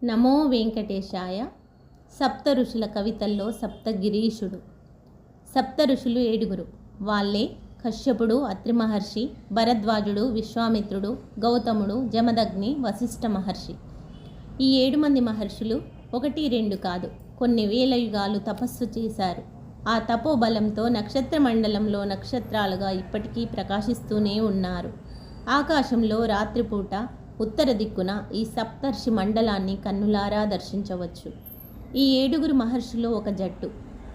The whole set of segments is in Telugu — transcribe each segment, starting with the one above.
నమో వెంకటేశాయ. సప్త ఋషుల కవితల్లో సప్తగిరీషుడు. సప్త ఋషులు 7. వాళ్ళే కశ్యపుడు, అత్రి మహర్షి, భరద్వాజుడు, విశ్వామిత్రుడు, గౌతముడు, జమదగ్ని, వశిష్ఠ మహర్షి. ఈ 7 మంది మహర్షులు 1, 2 కాదు, కొన్ని వేల యుగాలు తపస్సు చేశారు. ఆ తపోబలంతో నక్షత్ర మండలంలో నక్షత్రాలుగా ఇప్పటికీ ప్రకాశిస్తూనే ఉన్నారు. ఆకాశంలో రాత్రిపూట ఉత్తర దిక్కున ఈ సప్తర్షి మండలాన్ని కన్నులారా దర్శించవచ్చు. ఈ 7 మహర్షులు ఒక జట్టు.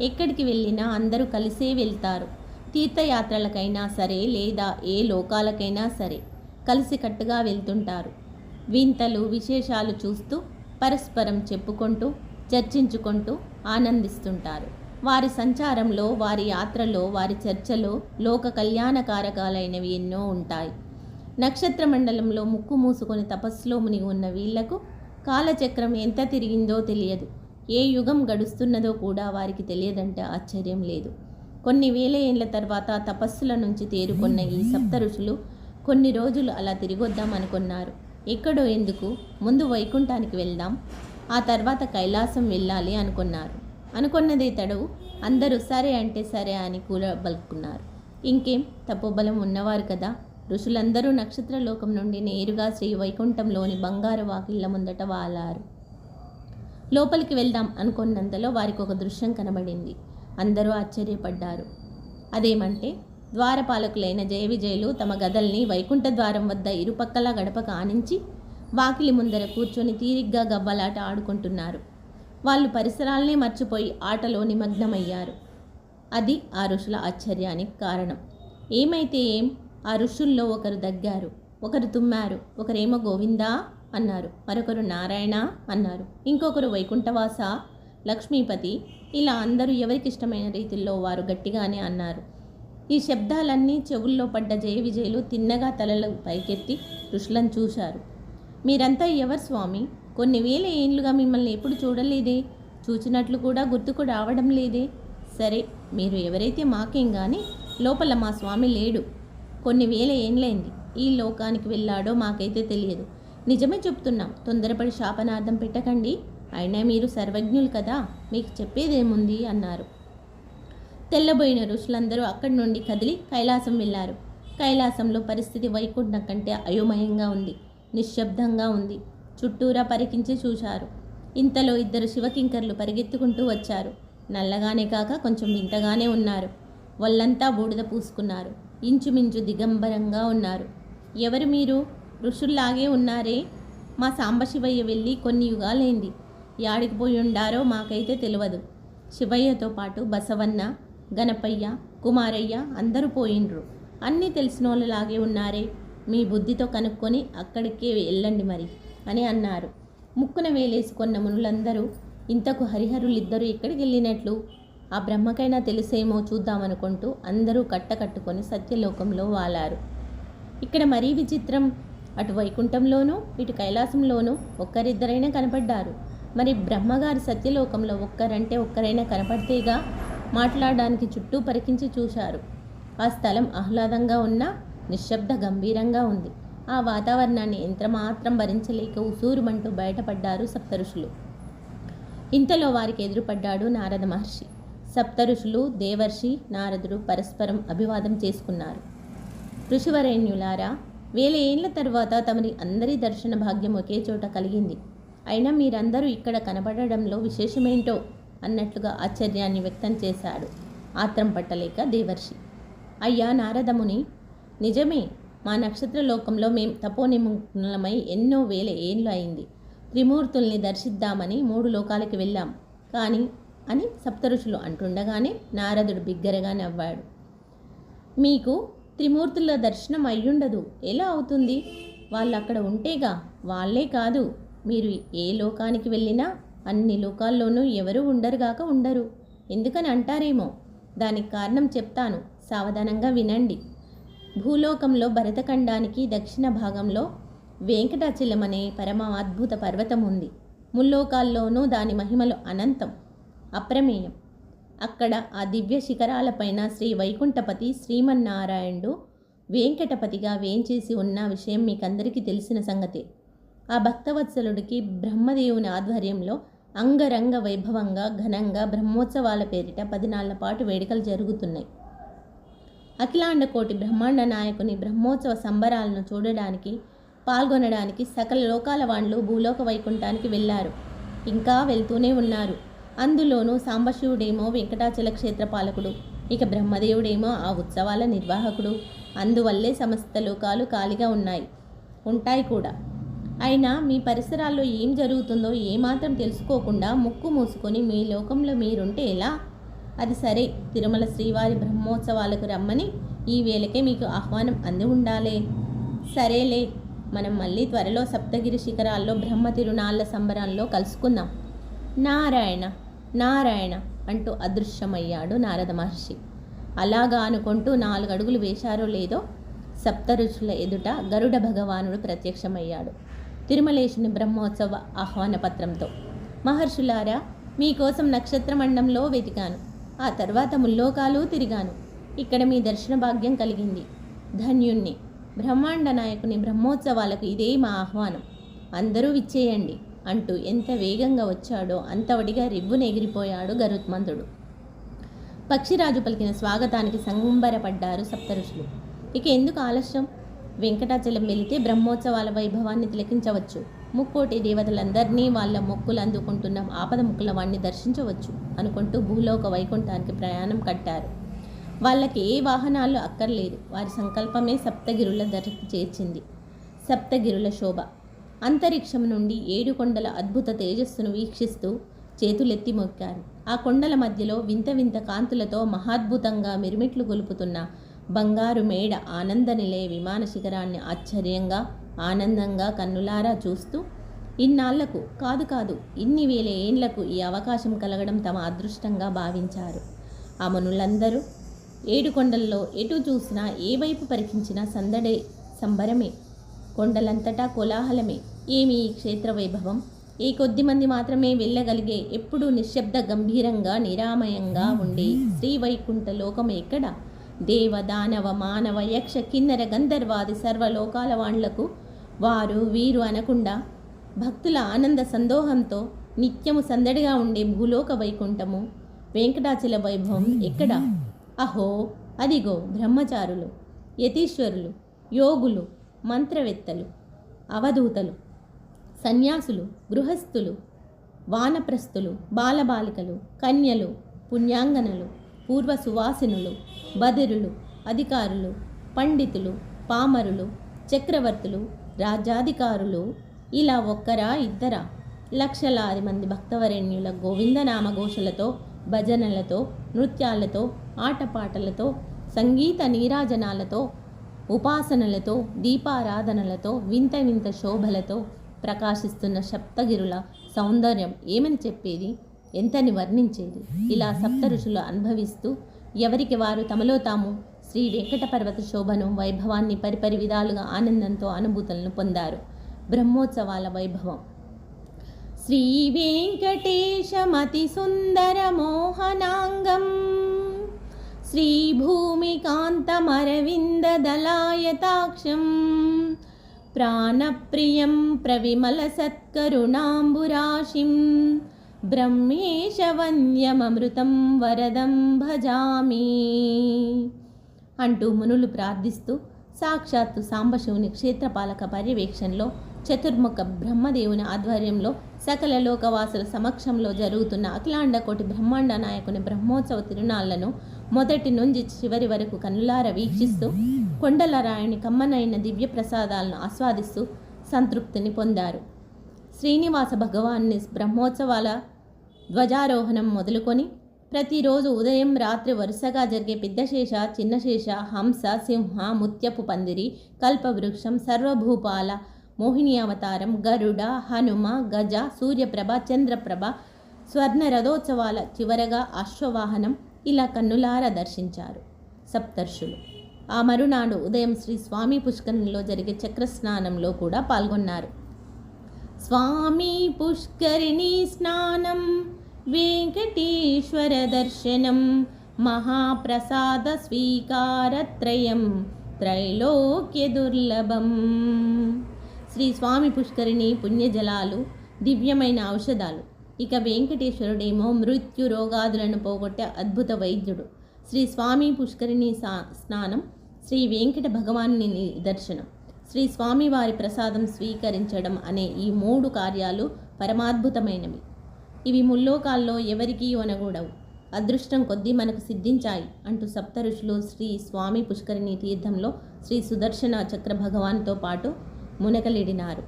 ఎక్కడికి వెళ్ళినా అందరూ కలిసే వెళ్తారు. తీర్థయాత్రలకైనా సరే, లేదా ఏ లోకాలకైనా సరే కలిసికట్టుగా వెళ్తుంటారు. వింతలు విశేషాలు చూస్తూ పరస్పరం చెప్పుకుంటూ చర్చించుకుంటూ ఆనందిస్తుంటారు. వారి సంచారంలో, వారి యాత్రలో, వారి చర్చలో లోక కళ్యాణకారకాలైనవి ఎన్నో ఉంటాయి. నక్షత్ర మండలంలో ముక్కు మూసుకొని తపస్సులో మునిగి ఉన్న వీళ్లకు కాలచక్రం ఎంత తిరిగిందో తెలియదు. ఏ యుగం గడుస్తున్నదో కూడా వారికి తెలియదంటే ఆశ్చర్యం లేదు. కొన్ని వేల ఏళ్ల తర్వాత తపస్సుల నుంచి తేరుకున్న ఈ సప్త ఋషులు కొన్ని రోజులు అలా తిరిగొద్దాం అనుకున్నారు. ఎక్కడో ఎందుకు, ముందు వైకుంఠానికి వెళ్దాం, ఆ తర్వాత కైలాసం వెళ్ళాలి అనుకున్నారు. అనుకున్నదే తడవు అందరూ సరే అంటే సరే అని కూలబలుకున్నారు. ఇంకేం, తపోబలం ఉన్నవారు కదా. ఋషులందరూ నక్షత్రలోకం నుండి నేరుగా శ్రీ వైకుంఠంలోని బంగారు వాకిళ్ల ముందట వాలారు. లోపలికి వెళ్దాం అనుకున్నంతలో వారికి ఒక దృశ్యం కనబడింది. అందరూ ఆశ్చర్యపడ్డారు. అదేమంటే, ద్వారపాలకులైన జయ విజయులు తమ గదల్ని వైకుంఠ ద్వారం వద్ద ఇరుపక్కల గడప కానించి వాకిలి ముందర కూర్చొని తీరిగ్గా గవ్వలాట ఆడుకుంటున్నారు. వాళ్ళు పరిసరాలనే మర్చిపోయి ఆటలో నిమగ్నమయ్యారు. అది ఆ ఋషుల ఆశ్చర్యానికి కారణం. ఏమైతే ఏం, ఆ ఋషుల్లో ఒకరు దగ్గారు, ఒకరు తుమ్మారు, ఒకరేమో గోవిందా అన్నారు, మరొకరు నారాయణ అన్నారు, ఇంకొకరు వైకుంఠవాస, లక్ష్మీపతి, ఇలా అందరూ ఎవరికిష్టమైన రీతిలో వారు గట్టిగానే అన్నారు. ఈ శబ్దాలన్నీ చెవుల్లో పడ్డ జయ విజయులు తిన్నగా తలలు పైకెత్తి ఋషులను చూశారు. మీరంతా ఎవరు స్వామి? కొన్ని వేల ఏండ్లుగా మిమ్మల్ని ఎప్పుడు చూడలేదే, చూచినట్లు కూడా గుర్తుకు రావడం లేదే. సరే, మీరు ఎవరైతే మాకేం కానీ, లోపల మా స్వామి లేడు. కొన్ని వేల ఏండ్లైంది ఈ లోకానికి వెళ్ళాడో మాకైతే తెలియదు. నిజమే చెప్తున్నాం, తొందరపడి శాపనార్థం పెట్టకండి. అయినా మీరు సర్వజ్ఞులు కదా, మీకు చెప్పేదేముంది అన్నారు. తెల్లబోయిన ఋషులందరూ అక్కడి నుండి కదిలి కైలాసం వెళ్ళారు. కైలాసంలో పరిస్థితి వైకుంఠం కంటే అయోమయంగా ఉంది. నిశ్శబ్దంగా ఉంది. చుట్టూరా పరికించి చూశారు. ఇంతలో 2 శివకింకర్లు పరిగెత్తుకుంటూ వచ్చారు. నల్లగానే కాక కొంచెం వింతగానే ఉన్నారు. వాళ్ళంతా బూడిద పూసుకున్నారు. ఇంచుమించు దిగంబరంగా ఉన్నారు. ఎవరు మీరు? ఋషుల్లాగే ఉన్నారే. మా సాంబశివయ్య వెళ్ళి కొన్ని యుగాలైంది. యాడికి పోయి ఉండారో మాకైతే తెలియదు. శివయ్యతో పాటు బసవన్న, గణపయ్య, కుమారయ్య అందరూ పోయిండ్రు. అన్నీ తెలిసినోళ్ళలాగే ఉన్నారే. మీ బుద్ధితో కనుక్కొని అక్కడికే వెళ్ళండి మరి అని అన్నారు. ముక్కున వేలేసుకున్న మునులందరూ ఇంతకు హరిహరులిద్దరూ ఎక్కడికి వెళ్ళినట్లు? ఆ బ్రహ్మకైనా తెలిసేమో చూద్దామనుకుంటూ అందరూ కట్టకట్టుకొని సత్యలోకంలో వాలారు. ఇక్కడ మరీ విచిత్రం, అటు వైకుంఠంలోనూ ఇటు కైలాసంలోనూ ఒక్కరిద్దరైనా కనపడ్డారు. మరి బ్రహ్మగారి సత్యలోకంలో ఒక్కరంటే ఒక్కరైనా కనపడితేగా మాట్లాడడానికి చుట్టూ పరికించి చూశారు. ఆ స్థలం ఆహ్లాదంగా ఉన్నా నిశ్శబ్ద గంభీరంగా ఉంది. ఆ వాతావరణాన్ని ఎంతమాత్రం భరించలేక ఉసూరుమంటూ బయటపడ్డారు సప్తఋషులు. ఇంతలో వారికి ఎదురుపడ్డాడు నారద మహర్షి. సప్తఋషులు, దేవర్షి, నారదుడు పరస్పరం అభివాదం చేసుకున్నారు. ఋషివరేణ్యులారా, వేల ఏండ్ల తర్వాత తమరి అందరి దర్శన భాగ్యం ఒకే చోట కలిగింది. అయినా మీరందరూ ఇక్కడ కనబడడంలో విశేషమేంటో అన్నట్లుగా ఆశ్చర్యాన్ని వ్యక్తం చేశాడు ఆత్రం పట్టలేక దేవర్షి. అయ్యా నారదముని, నిజమే, మా నక్షత్రలోకంలో మేం తపోనిమగ్నమై ఎన్నో వేల ఏండ్లు అయింది. త్రిమూర్తుల్ని దర్శిద్దామని 3 లోకాలకి వెళ్ళాం కానీ అని సప్తఋషులు అంటుండగానే నారదుడు బిగ్గరగా నవ్వాడు. మీకు త్రిమూర్తుల దర్శనం అయ్యుండదు, ఎలా అవుతుంది? వాళ్ళు అక్కడ ఉంటేగా. వాళ్ళే కాదు, మీరు ఏ లోకానికి వెళ్ళినా అన్ని లోకాల్లోనూ ఎవరూ ఉండరుగాక ఉండరు. ఎందుకని అంటారేమో, దానికి కారణం చెప్తాను, సావధానంగా వినండి. భూలోకంలో భరతఖండానికి దక్షిణ భాగంలో వెంకటాచలమనే పరమ అద్భుత పర్వతం ఉంది. ముల్లోకాల్లోనూ దాని మహిమలు అనంతం, అప్రమేయం. అక్కడ ఆ దివ్య శిఖరాలపైన శ్రీ వైకుంఠపతి శ్రీమన్నారాయణుడు వెంకటపతిగా వేంచేసి ఉన్న విషయం మీకందరికీ తెలిసిన సంగతే. ఆ భక్తవత్సలుడికి బ్రహ్మదేవుని ఆధ్వర్యంలో అంగరంగ వైభవంగా ఘనంగా బ్రహ్మోత్సవాల పేరిట 10 నాళ్ల పాటు వేడుకలు జరుగుతున్నాయి. అఖిలాండ కోటి బ్రహ్మాండ నాయకుని బ్రహ్మోత్సవ సంబరాలను చూడడానికి, పాల్గొనడానికి సకల లోకాల వాళ్ళు భూలోక వైకుంఠానికి వెళ్ళారు. ఇంకా వెళ్తూనే ఉన్నారు. అందులోనూ సాంబశివుడేమో వెంకటాచల క్షేత్ర పాలకుడు, ఇక బ్రహ్మదేవుడేమో ఆ ఉత్సవాల నిర్వాహకుడు. అందువల్లే సమస్త లోకాలు ఖాళీగా ఉంటాయి కూడా. అయినా మీ పరిసరాల్లో ఏం జరుగుతుందో ఏమాత్రం తెలుసుకోకుండా ముక్కు మూసుకొని మీ లోకంలో మీరుంటే ఎలా? అది సరే, తిరుమల శ్రీవారి బ్రహ్మోత్సవాలకు రమ్మని ఈ వేళకే మీకు ఆహ్వానం అంది ఉండాలే. సరేలే, మనం మళ్ళీ త్వరలో సప్తగిరి శిఖరాల్లో బ్రహ్మ తిరునాళ్ళ సంబరంలో కలుసుకుందాం. నారాయణ నారాయణ అంటూ అదృశ్యమయ్యాడు నారద మహర్షి. అలాగా అనుకుంటూ 4 అడుగులు వేశారో లేదో సప్త ఋషుల ఎదుట గరుడ భగవానుడు ప్రత్యక్షమయ్యాడు తిరుమలేశుని బ్రహ్మోత్సవ ఆహ్వాన పత్రంతో. మహర్షులారా, మీకోసం నక్షత్రమండంలో వెతికాను. ఆ తర్వాత ముల్లోకాలు తిరిగాను. ఇక్కడ మీ దర్శన భాగ్యం కలిగింది. ధన్యుణ్ణి. బ్రహ్మాండ నాయకుని బ్రహ్మోత్సవాలకు ఇదే మా ఆహ్వానం. అందరూ విచ్చేయండి అంటూ ఎంత వేగంగా వచ్చాడో అంతవడిగా రివ్వున ఎగిరిపోయాడు గరుత్మంతుడు. పక్షిరాజు పలికిన స్వాగతానికి సంబరపడ్డారు సప్తఋషులు. ఇక ఎందుకు ఆలస్యం? వెంకటాచలం వెళితే బ్రహ్మోత్సవాల వైభవాన్ని తిలకించవచ్చు. ముక్కోటి దేవతలందరినీ వాళ్ళ మొక్కులు అందుకుంటున్న ఆపద ముక్కుల వాణ్ణి దర్శించవచ్చు అనుకుంటూ భూలోక వైకుంఠానికి ప్రయాణం కట్టారు. వాళ్ళకి ఏ వాహనాలు అక్కర్లేదు. వారి సంకల్పమే సప్తగిరుల ధరకు చేర్చింది. సప్తగిరుల శోభ. అంతరిక్షం నుండి 7 కొండల అద్భుత తేజస్సును వీక్షిస్తూ చేతులెత్తి మొక్కారు. ఆ కొండల మధ్యలో వింత వింత కాంతులతో మహాద్భుతంగా మిరుమిట్లు గొలుపుతున్న బంగారు మేడ ఆనంద నిలయ విమాన శిఖరాన్ని ఆశ్చర్యంగా ఆనందంగా కన్నులారా చూస్తూ ఇన్నాళ్లకు కాదు ఇన్ని వేల ఏండ్లకు ఈ అవకాశం కలగడం తమ అదృష్టంగా భావించారు. ఆ మనులందరూ 7 కొండల్లో ఎటు చూసినా ఏ వైపు పరికించినా సందడే సంబరమే. కొండలంతటా కోలాహలమే. ఏమి ఈ క్షేత్ర వైభవం! ఏ కొద్ది మంది మాత్రమే వెళ్ళగలిగే ఎప్పుడూ నిశ్శబ్ద గంభీరంగా నిరామయంగా ఉండే శ్రీవైకుంఠ లోకం ఎక్కడ? దేవ దానవ మానవ యక్ష కిన్నెర గంధర్వాది సర్వలోకాల వాళ్లకు వారు వీరు అనకుండా భక్తుల ఆనంద సందోహంతో నిత్యము సందడిగా ఉండే భూలోక వైకుంఠము వెంకటాచల వైభవం ఎక్కడ? అహో, అదిగో బ్రహ్మచారులు, యతీశ్వరులు, యోగులు, మంత్రవేత్తలు, అవధూతలు, సన్యాసులు, గృహస్థులు, వానప్రస్థులు, బాలబాలికలు, కన్యలు, పుణ్యాంగనలు, పూర్వ సువాసినులు, బదిరులు, అధికారులు, పండితులు, పామరులు, చక్రవర్తులు, రాజ్యాధికారులు, ఇలా ఒక్కరా ఇద్దరా లక్షలాది మంది భక్తవరేణ్యుల గోవిందనామఘోషలతో, భజనలతో, నృత్యాలతో, ఆటపాటలతో, సంగీత నీరాజనాలతో, ఉపాసనలతో, దీపారాధనలతో, వింత వింత శోభలతో ప్రకాశిస్తున్న సప్తగిరుల సౌందర్యం ఏమని చెప్పేది? ఎంతని వర్ణించేది? ఇలా సప్త ఋషులు అనుభవిస్తూ ఎవరికి వారు తమలో తాము శ్రీ వెంకట పర్వత శోభను వైభవాన్ని పరిపరి విధాలుగా ఆనందంతో అనుభూతులను పొందారు. బ్రహ్మోత్సవాల వైభవం. శ్రీ వెంకటేశమతి సుందర మోహనాంగం శ్రీ భూమికాంతమరవింద దళాయతాక్షం ప్రాణప్రియం ప్రవిమల సత్కరుణాంబురాశిం బ్రహ్మేశవన్యమమృతం వరదం భజామి అంటూ మునులు ప్రార్థిస్తూ సాక్షాత్తు సాంబశివుని క్షేత్రపాలక పర్యవేక్షణలో చతుర్ముఖ బ్రహ్మదేవుని ఆధ్వర్యంలో సకల లోకవాసుల సమక్షంలో జరుగుతున్న అఖిలాండకోటి బ్రహ్మాండ నాయకుని బ్రహ్మోత్సవ తిరునాళ్లను మొదటి నుంచి చివరి వరకు కన్నులార వీక్షిస్తూ కొండల రాయుని కమ్మనైన దివ్య ప్రసాదాలను ఆస్వాదిస్తూ సంతృప్తిని పొందారు. శ్రీనివాస భగవాన్ని బ్రహ్మోత్సవాల ధ్వజారోహణం మొదలుకొని ప్రతిరోజు ఉదయం రాత్రి వరుసగా జరిగే పెద్దశేష, చిన్నశేష, హంస, సింహ, ముత్యపు పందిరి, కల్పవృక్షం, సర్వభూపాల, మోహిని అవతారం, గరుడ, హనుమ, గజ, సూర్యప్రభ, చంద్రప్రభ, స్వర్ణ రథోత్సవాల చివరగా అశ్వవాహనం ఇలా కన్నులారా దర్శించారు సప్తర్షులు. ఆ మరునాడు ఉదయం శ్రీ స్వామి పుష్కరంలో జరిగే చక్రస్నానంలో కూడా పాల్గొన్నారు. స్వామి పుష్కరిణీ స్నానం వెంకటేశ్వర దర్శనం మహాప్రసాద స్వీకారత్రయం త్రైలోక్య దుర్లభం. శ్రీ స్వామి పుష్కరిణి పుణ్యజలాలు దివ్యమైన ఔషధాలు. ఇక వెంకటేశ్వరుడేమో మృత్యు రోగాదులను పోగొట్టే అద్భుత వైద్యుడు. శ్రీ స్వామి పుష్కరిణి స్నానం, శ్రీ వెంకట భగవానుని దర్శనం, శ్రీ స్వామివారి ప్రసాదం స్వీకరించడం అనే ఈ 3 కార్యాలు పరమాద్భుతమైనవి. ఇవి ముల్లోకాల్లో ఎవరికీ ఒనగూడవు. అదృష్టం కొద్దీ మనకు సిద్ధించాయి అంటూ సప్త ఋషులు శ్రీ స్వామి పుష్కరిణి తీర్థంలో శ్రీ సుదర్శన చక్ర భగవాన్తో పాటు మునకలిడినారు.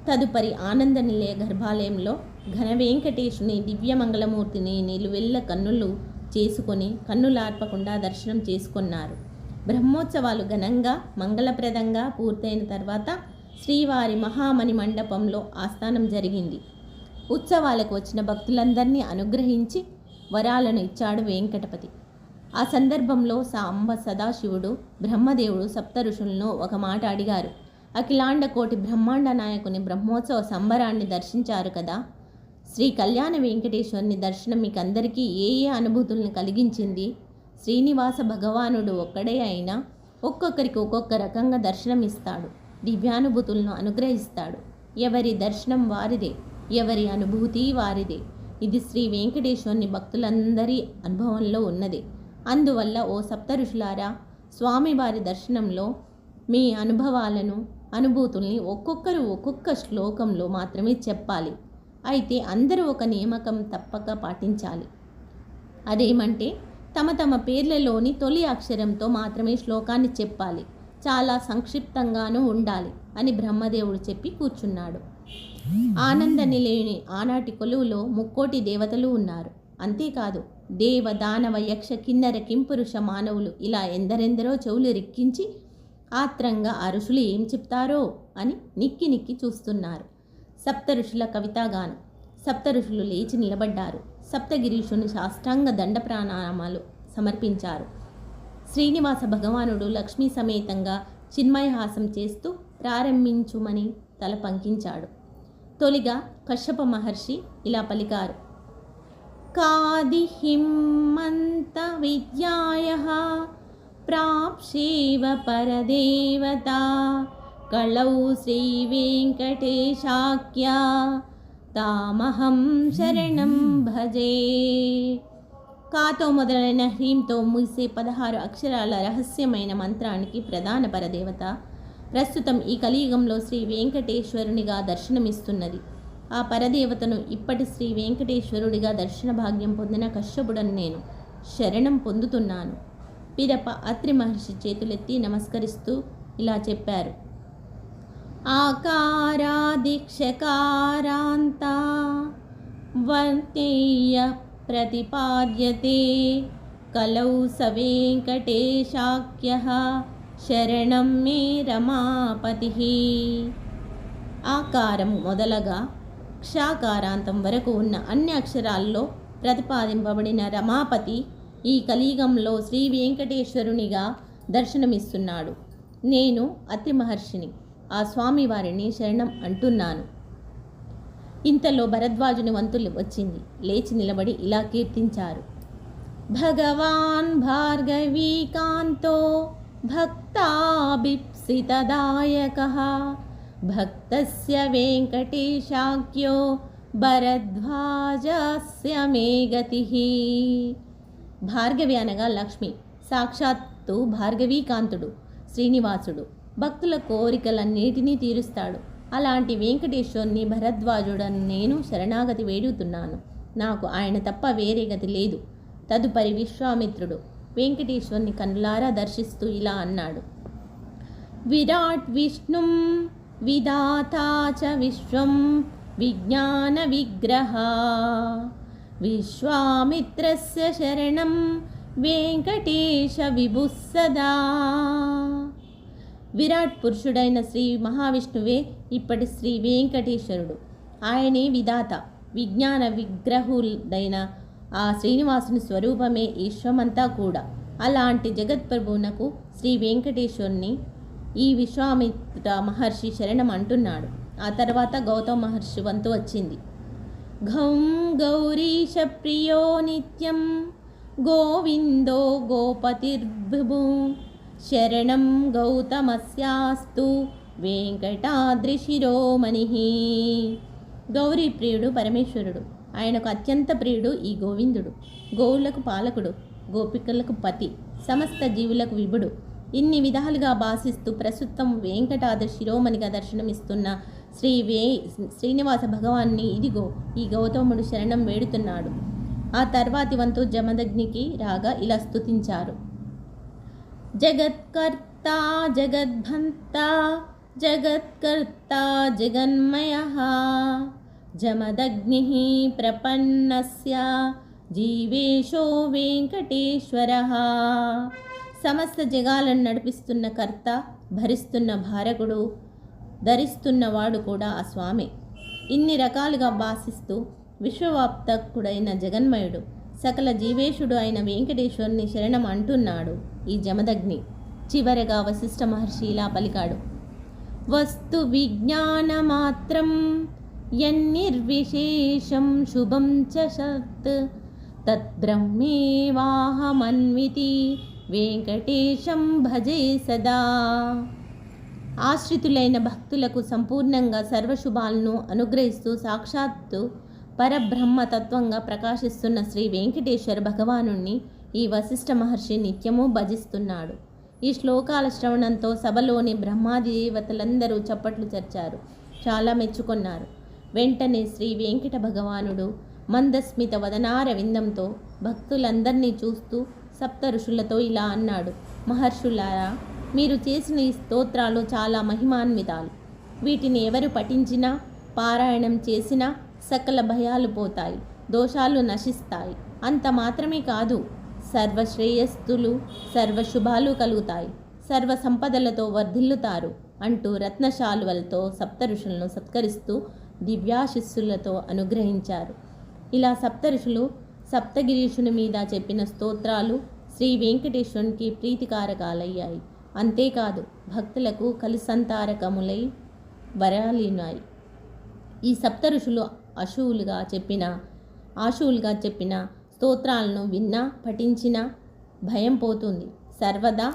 తదుపరి ఆనంద నిలయ గర్భాలయంలో ఘన వెంకటేశుని దివ్యమంగళమూర్తిని నిలువెల్ల కన్నులు చేసుకొని కన్నులార్పకుండా దర్శనం చేసుకున్నారు. బ్రహ్మోత్సవాలు ఘనంగా మంగళప్రదంగా పూర్తయిన తర్వాత శ్రీవారి మహామణి మండపంలో ఆస్థానం జరిగింది. ఉత్సవాలకు వచ్చిన భక్తులందరినీ అనుగ్రహించి వరాలను ఇచ్చాడు వెంకటపతి. ఆ సందర్భంలో సాంబ సదాశివుడు బ్రహ్మదేవుడు సప్త ఋషులను ఒక మాట అడిగారు. అఖిలాండ కోటి బ్రహ్మాండ నాయకుని బ్రహ్మోత్సవ సంబరాన్ని దర్శించారు కదా, శ్రీ కళ్యాణ వెంకటేశ్వరుని దర్శనం మీకు అందరికీ ఏ అనుభూతుల్ని కలిగించింది? శ్రీనివాస భగవానుడు ఒక్కడే అయినా ఒక్కొక్కరికి ఒక్కొక్క రకంగా దర్శనం ఇస్తాడు, దివ్యానుభూతులను అనుగ్రహిస్తాడు. ఎవరి దర్శనం వారిదే, ఎవరి అనుభూతి వారిదే. ఇది శ్రీ వెంకటేశ్వరుని భక్తులందరి అనుభవంలో ఉన్నది. అందువల్ల ఓ సప్త ఋషులారా, స్వామివారి దర్శనంలో మీ అనుభవాలను అనుభూతుల్ని ఒక్కొక్కరు ఒక్కొక్క శ్లోకంలో మాత్రమే చెప్పాలి. అయితే అందరూ ఒక నియామకం తప్పక పాటించాలి. అదేమంటే తమ తమ పేర్లలోని తొలి అక్షరంతో మాత్రమే శ్లోకాన్ని చెప్పాలి. చాలా సంక్షిప్తంగానూ ఉండాలి అని బ్రహ్మదేవుడు చెప్పి కూర్చున్నాడు. ఆనంద నిలయుని ఆనాటి కొలువులో 3,000,000 దేవతలు ఉన్నారు. అంతేకాదు దేవ దానవ యక్ష కిన్నెర కింపురుష మానవులు ఇలా ఎందరెందరో చెవులు రిక్కించి ఆత్రంగా ఆ ఋషులు ఏం చెప్తారో అని నిక్కి నిక్కి చూస్తున్నారు. సప్త ఋషుల కవితాగానం. సప్త ఋషులు లేచి నిలబడ్డారు. సప్తగిరీషుని సాష్టాంగ దండ ప్రణామాలు సమర్పించారు. శ్రీనివాస భగవానుడు లక్ష్మీ సమేతంగా చిన్మయహాసం చేస్తూ ప్రారంభించుమని తల పంకించాడు. తొలిగా కశ్యప మహర్షి ఇలా పలికారు. కాది హిమంత విద్యాయః ప్రాప్షేవ పరదేవతా కళౌ శ్రీ వెంకటేశాఖ్యా తామహం శరణం భజే. కాతో మొదలైన హ్రీంతో ముగిసే 16 అక్షరాల రహస్యమైన మంత్రానికి ప్రధాన పరదేవత ప్రస్తుతం ఈ కలియుగంలో శ్రీ వెంకటేశ్వరునిగా దర్శనమిస్తున్నది. ఆ పరదేవతను ఇప్పటి శ్రీ వెంకటేశ్వరుడిగా దర్శన భాగ్యం పొందిన కశ్యపుడను నేను శరణం పొందుతున్నాను. పిదప అత్రి మహర్షి చేతులెత్తి నమస్కరిస్తూ ఇలా చెప్పారు. ఆకారాదిక్షకారాంత వర్తేయ ప్రతిపాద్యతే కలౌ స వెంకటేశాఖ్యః శరణం మే రమాపతి. ఆకారం మొదలగా క్షాకారాంతం వరకు ఉన్న అన్ని అక్షరాల్లో ప్రతిపాదింపబడిన రమాపతి ఈ కలియుగంలో శ్రీ వెంకటేశ్వరునిగా దర్శనమిస్తున్నాడు. నేను అత్రి మహర్షిని, ఆ స్వామివారిని శరణం అంటున్నాను. ఇంతలో భరద్వాజుని వంతులు వచ్చింది. లేచి నిలబడి ఇలా కీర్తించారు. భగవాన్ భార్గవీకాంతో భక్తాభిప్సితదాయకః భక్తస్య వెంకటేశాఖ్యో భరద్వాజస్య మే గతిః. భార్గవి అనగా లక్ష్మి, సాక్షాత్తు భార్గవీకాంతుడు శ్రీనివాసుడు. భక్తుల కోరికలన్నిటినీ తీరుస్తాడు. అలాంటి వెంకటేశ్వరుని భరద్వాజుడను నేను శరణాగతి వేడుతున్నాను. నాకు ఆయన తప్ప వేరే గతి లేదు. తదుపరి విశ్వామిత్రుడు వెంకటేశ్వరుని కన్నులారా దర్శిస్తూ ఇలా అన్నాడు. విరాట్ విష్ణుం విధాతా చ విశ్వం విజ్ఞాన విగ్రహ విశ్వామిత్రస్య శరణం వెంకటేశ విభుస్సదా. విరాట్ పురుషుడైన శ్రీ మహావిష్ణువే ఇప్పటి శ్రీ వెంకటేశ్వరుడు. ఆయనే విధాత, విజ్ఞాన విగ్రహుడైన ఆ శ్రీనివాసుని స్వరూపమే విశ్వమంతా కూడా. అలాంటి జగత్ప్రభువునకు శ్రీ వెంకటేశ్వరుని ఈ విశ్వామిత్ర మహర్షి శరణం అంటున్నాడు. ఆ తర్వాత గౌతమ మహర్షి వంతు వచ్చింది. ఘౌం గౌరీశ ప్రియో నిత్యం గోవిందో గోపతిర్భుభు శరణం గౌతమస్యాస్తు వెంకటాద్రిశిరోమణి. గౌరీ ప్రియుడు పరమేశ్వరుడు. ఆయనకు అత్యంత ప్రియుడు ఈ గోవిందుడు. గోవులకు పాలకుడు, గోపికలకు పతి, సమస్త జీవులకు విభుడు. ఇన్ని విధాలుగా భాసిస్తూ ప్రస్తుతం వెంకటాద్రి శిరోమణిగా దర్శనమిస్తున్న శ్రీనివాస భగవాన్ని ఇదిగో ఈ గౌతముడు శరణం వేడుతున్నాడు. ఆ తర్వాతి వంతు జమదగ్నికి రాగా ఇలా స్తుతించారు. జగత్కర్త జగద్భంత జగత్కర్త జగన్మయః జమదగ్నిః ప్రపన్నస్య జీవేశో వెంకటేశ్వరః. సమస్త జగాలను నడిపిస్తున్న కర్త, భరిస్తున్న భారకుడు, ధరిస్తున్నవాడు కూడా ఆ స్వామి. ఇన్ని రకాలుగా భాసిస్తూ విశ్వవ్యాప్తకుడైన జగన్మయుడు, సకల జీవేశుడు అయిన వెంకటేశ్వరుని శరణం అంటున్నాడు ఈ జమదగ్ని. చివరగా వశిష్ఠ మహర్షి ఇలా పలికాడు. వస్తు విజ్ఞానమాత్రం యన్నిర్విశేషం శుభం చ సత్ తద్బ్రహ్మేవాహమన్వితి వెంకటేశం భజే సదా. ఆశ్రితులైన భక్తులకు సంపూర్ణంగా సర్వశుభాలను అనుగ్రహిస్తూ సాక్షాత్తు పరబ్రహ్మతత్వంగా ప్రకాశిస్తున్న శ్రీ వెంకటేశ్వర భగవానుణ్ణి ఈ వశిష్ఠ మహర్షి నిత్యము భజిస్తున్నాడు. ఈ శ్లోకాల శ్రవణంతో సభలోని బ్రహ్మాది దేవతలందరూ చప్పట్లు చర్చారు, చాలా మెచ్చుకొన్నారు. వెంటనే శ్రీ వెంకట భగవానుడు మందస్మిత వదనార విందంతో భక్తులందరినీ చూస్తూ సప్త ఋషులతో ఇలా అన్నాడు. మహర్షులారా, మీరు చేసిన ఈ స్తోత్రాలు చాలా మహిమాన్వితాలు. వీటిని ఎవరు పఠించినా, పారాయణం చేసినా సకల భయాలు పోతాయి, దోషాలు నశిస్తాయి. అంత మాత్రమే కాదు, సర్వశ్రేయస్సులు, సర్వశుభాలు కలుగుతాయి, సర్వ సంపదలతో వర్ధిల్లుతారు అంటూ రత్నశాలువలతో సప్త ఋషులను సత్కరిస్తూ దివ్యాశిస్సులతో అనుగ్రహించారు. ఇలా సప్త ఋషులు సప్తగిరీషుని మీద చెప్పిన స్తోత్రాలు శ్రీ వెంకటేశ్వరునికి ప్రీతికారకాలయ్యాయి. అంతేకాదు, భక్తులకు కలిసంతారకములై వరాలినాయి. ఈ సప్త ఋషులు ఆశువులుగా చెప్పిన స్తోత్రాలను విన్నా, పఠించినా భయం పోతుంది, సర్వదా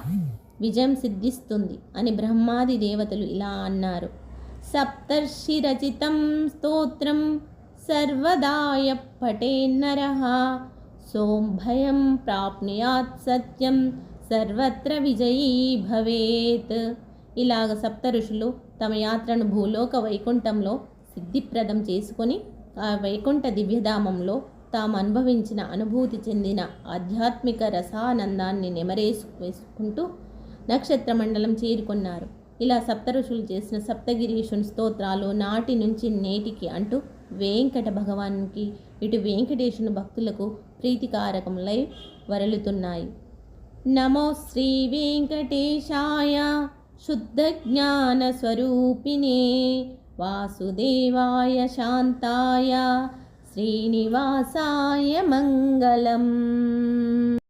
విజయం సిద్ధిస్తుంది అని బ్రహ్మాది దేవతలు ఇలా అన్నారు. సప్తర్షి రచితం స్తోత్రం సర్వదాయ పఠేన్నరః సోంభయం ప్రాప్నుయాత్ సత్యం సర్వత్ర విజయీ భవేత్. ఇలాగ సప్త ఋషులు తమ యాత్రను భూలోక వైకుంఠంలో సిద్ధిప్రదం చేసుకొని ఆ వైకుంఠ దివ్యధామంలో తాము అనుభవించిన అనుభూతి చెందిన ఆధ్యాత్మిక రసానందాన్ని నెమరేసుకుంటూ నక్షత్ర మండలం చేరుకున్నారు. ఇలా సప్త ఋషులు చేసిన సప్తగిరీషుని స్తోత్రాలు నాటి నుంచి నేటికి అంటూ వెంకట భగవానికి ఇటు వెంకటేశుని భక్తులకు ప్రీతికారకములై వరలుతున్నాయి. నమో శ్రీ వెంకటేశాయ శుద్ధ జ్ఞాన స్వరూపిణే వాసుదేవాయ శాంతాయ శ్రీనివాసాయ మంగళం.